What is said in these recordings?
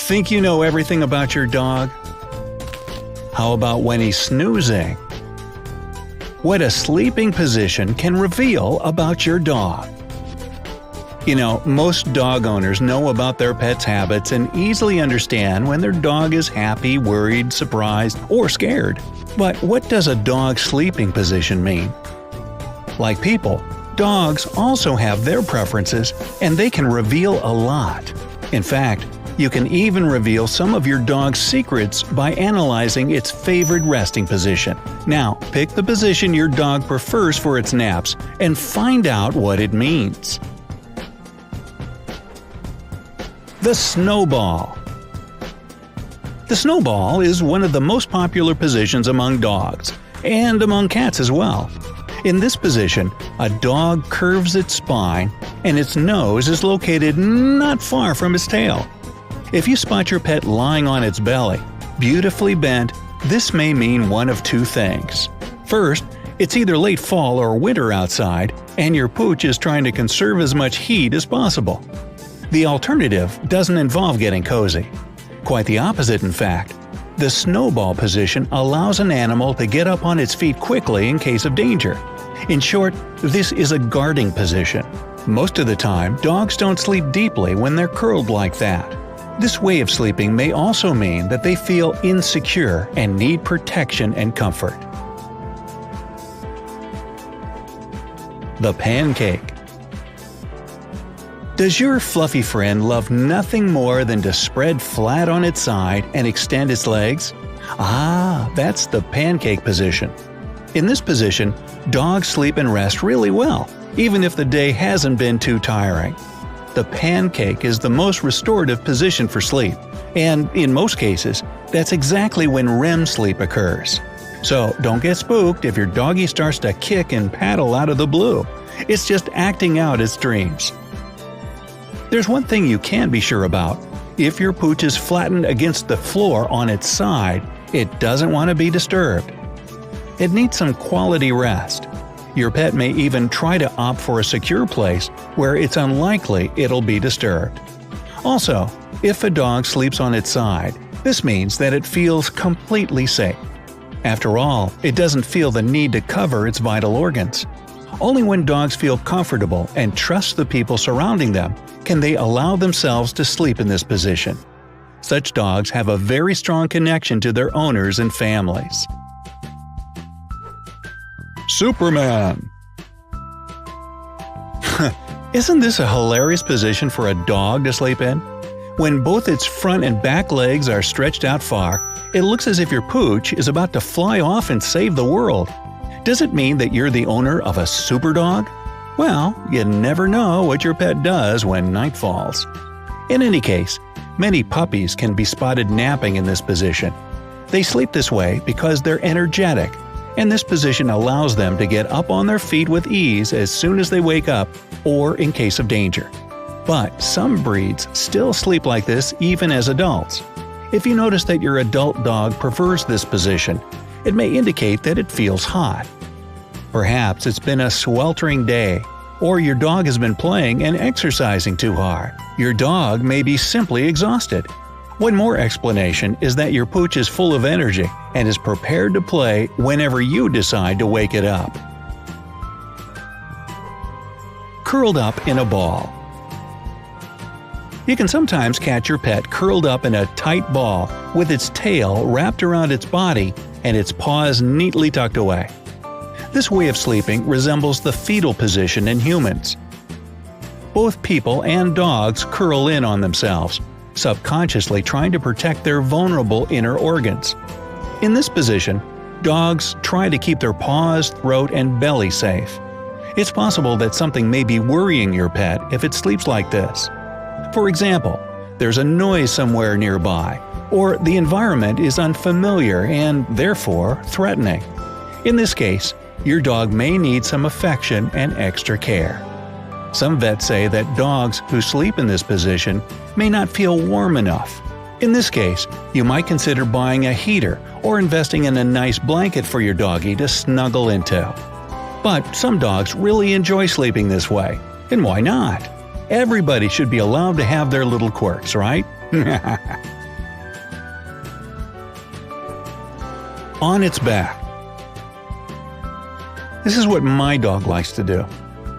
Think you know everything about your dog? How about when he's snoozing? What a sleeping position can reveal about your dog. You know, most dog owners know about their pet's habits and easily understand when their dog is happy, worried, surprised, or scared. But what does a dog's sleeping position mean? Like people, dogs also have their preferences, and they can reveal a lot. In fact, you can even reveal some of your dog's secrets by analyzing its favorite resting position. Now, pick the position your dog prefers for its naps and find out what it means. The snowball. The snowball is one of the most popular positions among dogs, and among cats as well. In this position, a dog curves its spine, and its nose is located not far from its tail. If you spot your pet lying on its belly, beautifully bent, this may mean one of two things. First, it's either late fall or winter outside, and your pooch is trying to conserve as much heat as possible. The alternative doesn't involve getting cozy. Quite the opposite, in fact. The snowball position allows an animal to get up on its feet quickly in case of danger. In short, this is a guarding position. Most of the time, dogs don't sleep deeply when they're curled like that. This way of sleeping may also mean that they feel insecure and need protection and comfort. The pancake. Does your fluffy friend love nothing more than to spread flat on its side and extend its legs? That's the pancake position. In this position, dogs sleep and rest really well, even if the day hasn't been too tiring. The pancake is the most restorative position for sleep, and in most cases, that's exactly when REM sleep occurs. So don't get spooked if your doggy starts to kick and paddle out of the blue. It's just acting out its dreams. There's one thing you can be sure about. If your pooch is flattened against the floor on its side, it doesn't want to be disturbed. It needs some quality rest. Your pet may even try to opt for a secure place where it's unlikely it'll be disturbed. Also, if a dog sleeps on its side, this means that it feels completely safe. After all, it doesn't feel the need to cover its vital organs. Only when dogs feel comfortable and trust the people surrounding them can they allow themselves to sleep in this position. Such dogs have a very strong connection to their owners and families. Superman. Isn't this a hilarious position for a dog to sleep in? When both its front and back legs are stretched out far, it looks as if your pooch is about to fly off and save the world. Does it mean that you're the owner of a super dog? Well, you never know what your pet does when night falls. In any case, many puppies can be spotted napping in this position. They sleep this way because they're energetic, and this position allows them to get up on their feet with ease as soon as they wake up or in case of danger. But some breeds still sleep like this even as adults. If you notice that your adult dog prefers this position, it may indicate that it feels hot. Perhaps it's been a sweltering day, or your dog has been playing and exercising too hard. Your dog may be simply exhausted. One more explanation is that your pooch is full of energy and is prepared to play whenever you decide to wake it up. Curled up in a ball. You can sometimes catch your pet curled up in a tight ball with its tail wrapped around its body and its paws neatly tucked away. This way of sleeping resembles the fetal position in humans. Both people and dogs curl in on themselves, subconsciously trying to protect their vulnerable inner organs. In this position, dogs try to keep their paws, throat, and belly safe. It's possible that something may be worrying your pet if it sleeps like this. For example, there's a noise somewhere nearby, or the environment is unfamiliar and, therefore, threatening. In this case, your dog may need some affection and extra care. Some vets say that dogs who sleep in this position may not feel warm enough. In this case, you might consider buying a heater or investing in a nice blanket for your doggy to snuggle into. But some dogs really enjoy sleeping this way, and why not? Everybody should be allowed to have their little quirks, right? On its back. This is what my dog likes to do.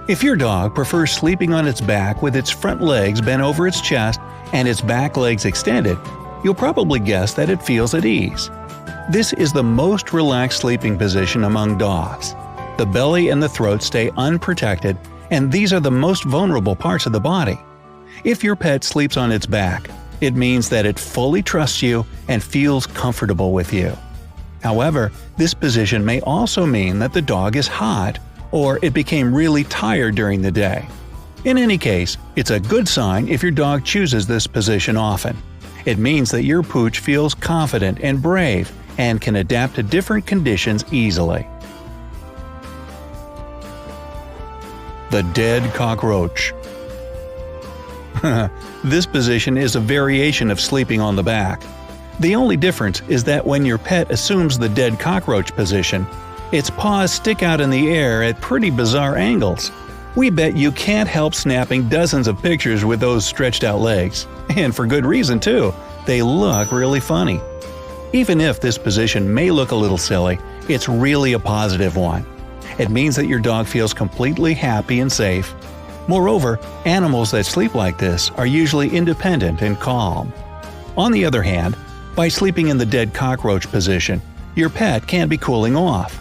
If your dog prefers sleeping on its back with its front legs bent over its chest and its back legs extended, you'll probably guess that it feels at ease. This is the most relaxed sleeping position among dogs. The belly and the throat stay unprotected, and these are the most vulnerable parts of the body. If your pet sleeps on its back, it means that it fully trusts you and feels comfortable with you. However, this position may also mean that the dog is hot, or it became really tired during the day. In any case, it's a good sign if your dog chooses this position often. It means that your pooch feels confident and brave and can adapt to different conditions easily. The dead cockroach. This position is a variation of sleeping on the back. The only difference is that when your pet assumes the dead cockroach position, its paws stick out in the air at pretty bizarre angles. We bet you can't help snapping dozens of pictures with those stretched out legs. And for good reason too, they look really funny. Even if this position may look a little silly, it's really a positive one. It means that your dog feels completely happy and safe. Moreover, animals that sleep like this are usually independent and calm. On the other hand, by sleeping in the dead cockroach position, your pet can be cooling off.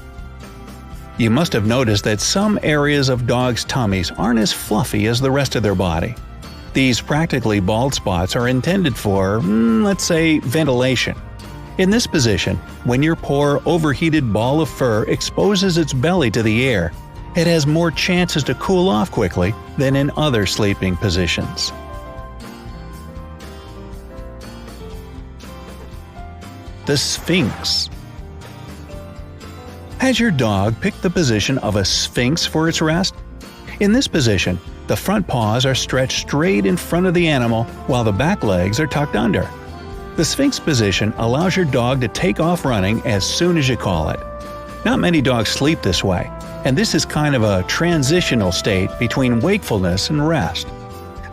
You must have noticed that some areas of dogs' tummies aren't as fluffy as the rest of their body. These practically bald spots are intended for, let's say, ventilation. In this position, when your poor, overheated ball of fur exposes its belly to the air, it has more chances to cool off quickly than in other sleeping positions. The Sphinx. Has your dog picked the position of a sphinx for its rest? In this position, the front paws are stretched straight in front of the animal while the back legs are tucked under. The sphinx position allows your dog to take off running as soon as you call it. Not many dogs sleep this way, and this is kind of a transitional state between wakefulness and rest.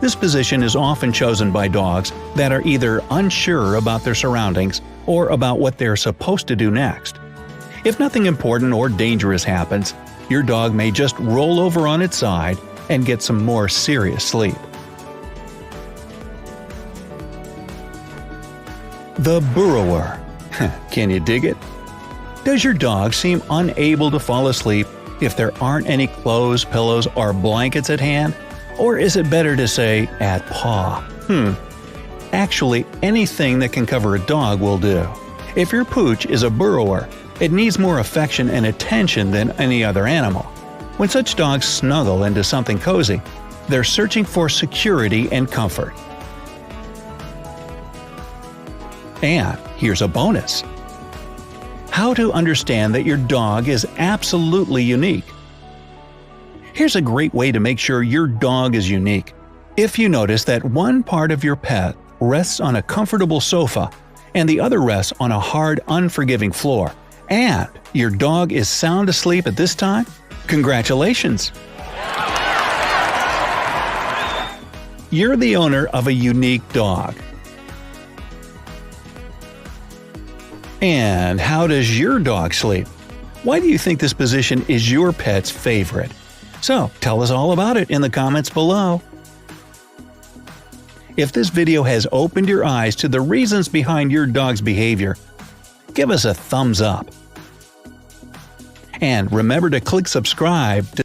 This position is often chosen by dogs that are either unsure about their surroundings or about what they're supposed to do next. If nothing important or dangerous happens, your dog may just roll over on its side and get some more serious sleep. The burrower. Can you dig it? Does your dog seem unable to fall asleep if there aren't any clothes, pillows, or blankets at hand? Or is it better to say, at paw? Actually, anything that can cover a dog will do. If your pooch is a burrower, it needs more affection and attention than any other animal. When such dogs snuggle into something cozy, they're searching for security and comfort. And here's a bonus. How to understand that your dog is absolutely unique. Here's a great way to make sure your dog is unique. If you notice that one part of your pet rests on a comfortable sofa and the other rests on a hard, unforgiving floor, and your dog is sound asleep at this time, congratulations! You're the owner of a unique dog. And how does your dog sleep? Why do you think this position is your pet's favorite? So, tell us all about it in the comments below. If this video has opened your eyes to the reasons behind your dog's behavior, give us a thumbs up. And remember to click subscribe to